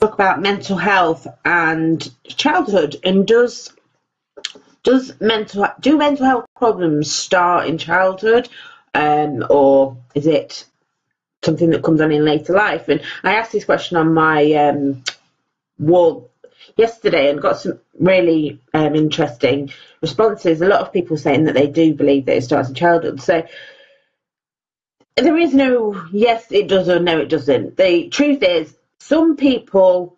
talk about mental health and childhood, and do mental health problems start in childhood, or is it something that comes on in later life? And I asked this question on my wall yesterday and got some really interesting responses. A lot of people saying that they do believe that it starts in childhood. So there is no yes it does or no it doesn't. The truth is some people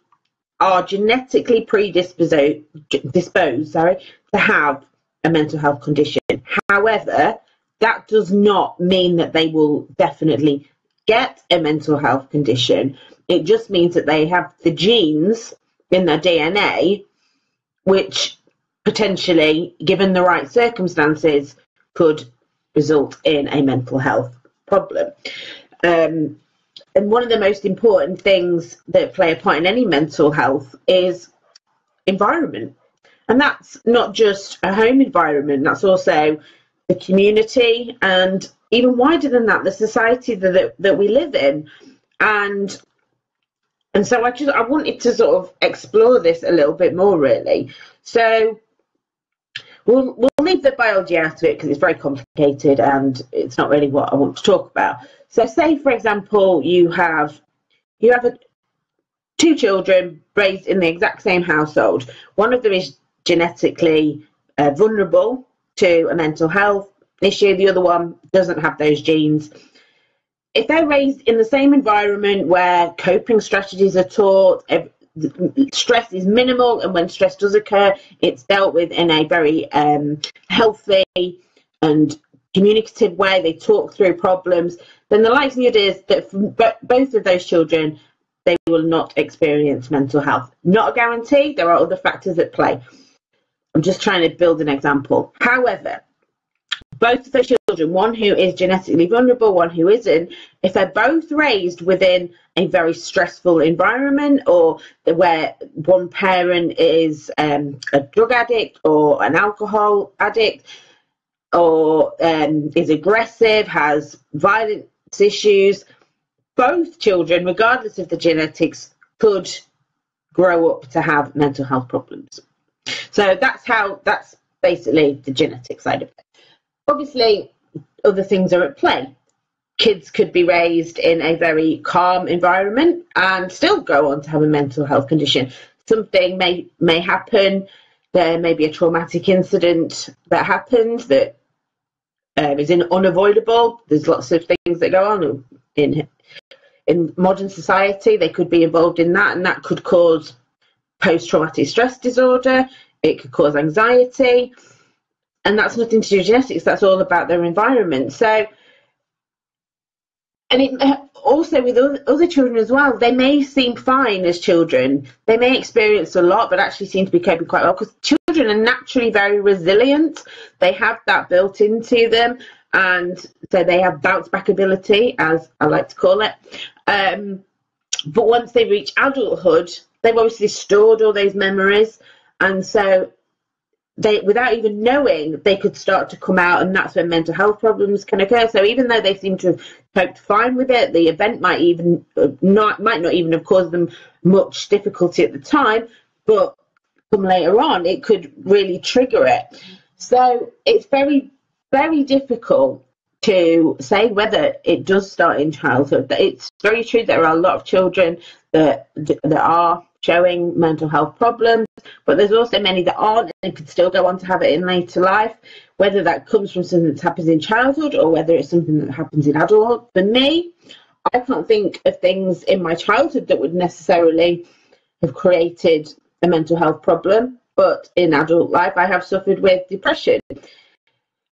are genetically predisposed to have a mental health condition. However, that does not mean that they will definitely get a mental health condition. It just means that they have the genes in their DNA which potentially, given the right circumstances, could result in a mental health problem. And one of the most important things that play a part in any mental health is environment. And that's not just a home environment, that's also the community, and even wider than that, the society that we live in. And so I wanted to sort of explore this a little bit more, really. So we'll leave the biology out of it because it's very complicated and it's not really what I want to talk about. So say, for example, you have two children raised in the exact same household. One of them is genetically vulnerable to a mental health issue. The other one doesn't have those genes. If they're raised in the same environment where coping strategies are taught, stress is minimal, and when stress does occur, it's dealt with in a very healthy and communicative way, they talk through problems, then the likelihood is that for both of those children, they will not experience mental health. Not a guarantee, there are other factors at play. I'm just trying to build an example. However, both of those children, one who is genetically vulnerable, one who isn't, if they're both raised within a very stressful environment, or where one parent is a drug addict or an alcohol addict, or is aggressive, has violence issues, both children, regardless of the genetics, could grow up to have mental health problems. So that's basically the genetic side of it. Obviously, other things are at play. Kids could be raised in a very calm environment and still go on to have a mental health condition. Something may happen. There may be a traumatic incident that happens that is unavoidable. There's lots of things that go on in modern society. They could be involved in that, and that could cause post-traumatic stress disorder. It could cause anxiety. And that's nothing to do with genetics, that's all about their environment. So, and it also with other children as well, they may seem fine as children. They may experience a lot, but actually seem to be coping quite well, because children are naturally very resilient. They have that built into them, and so they have bounce back ability, as I like to call it. But once they reach adulthood, they've obviously stored all those memories, and so they, without even knowing, they could start to come out, and that's when mental health problems can occur. So even though they seem to have coped fine with it, the event might not even have caused them much difficulty at the time, but come later on, it could really trigger it. So it's very, very difficult to say whether it does start in childhood. It's very true there are a lot of children that are showing mental health problems, but there's also many that aren't and could still go on to have it in later life, whether that comes from something that happens in childhood or whether it's something that happens in adulthood. For me, I can't think of things in my childhood that would necessarily have created a mental health problem, but in adult life I have suffered with depression.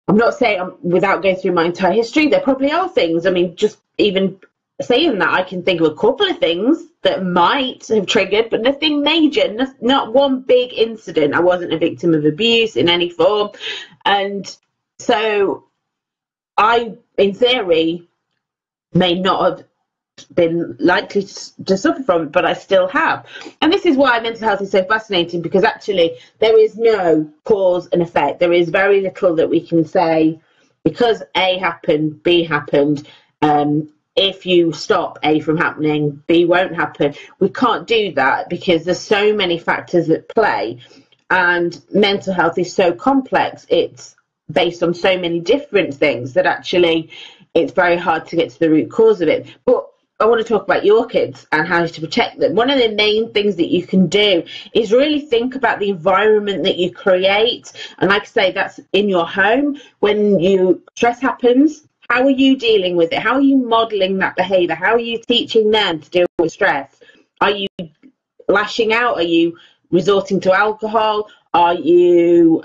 I'm not saying, without going through my entire history, there probably are things. I mean, just even saying that, I can think of a couple of things that might have triggered, but nothing major, not one big incident. I wasn't a victim of abuse in any form. And so I, in theory, may not have been likely to suffer from it, but I still have. And this is why mental health is so fascinating, because actually there is no cause and effect. There is very little that we can say because A happened, B happened. if you stop A from happening, B won't happen. We can't do that because there's so many factors at play, and mental health is so complex. It's based on so many different things that actually it's very hard to get to the root cause of it. But I want to talk about your kids and how to protect them. One of the main things that you can do is really think about the environment that you create. And like I say, that's in your home. When stress happens, how are you dealing with it? How are you modelling that behaviour? How are you teaching them to deal with stress? Are you lashing out? Are you resorting to alcohol? Are you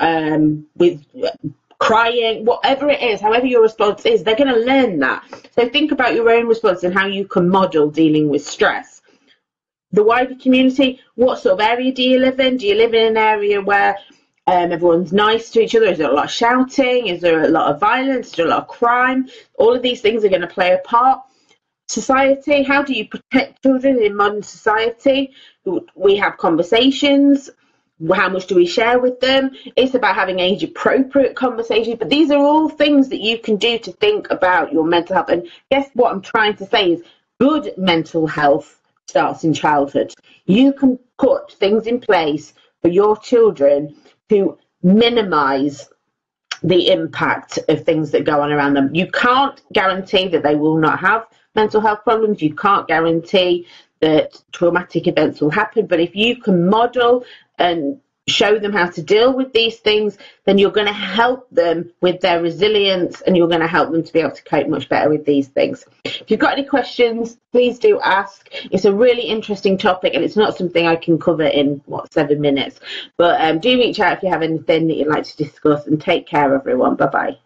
crying? Whatever it is, however your response is, they're going to learn that. So think about your own response and how you can model dealing with stress. The wider community, what sort of area do you live in? Do you live in an area where everyone's nice to each other? Is there a lot of shouting? Is there a lot of violence? Is there a lot of crime? All of these things are going to play a part. Society, how do you protect children in modern society? We have conversations. How much do we share with them? It's about having age appropriate conversations, but these are all things that you can do to think about your mental health. And guess what I'm trying to say is good mental health starts in childhood. You can put things in place for your children to minimize the impact of things that go on around them. You can't guarantee that they will not have mental health problems. You can't guarantee that traumatic events will happen, but if you can model and show them how to deal with these things, then you're going to help them with their resilience, and you're going to help them to be able to cope much better with these things. If you've got any questions, please do ask. It's a really interesting topic, and it's not something I can cover in 7 minutes, but do reach out if you have anything that you'd like to discuss, and take care, everyone. Bye bye.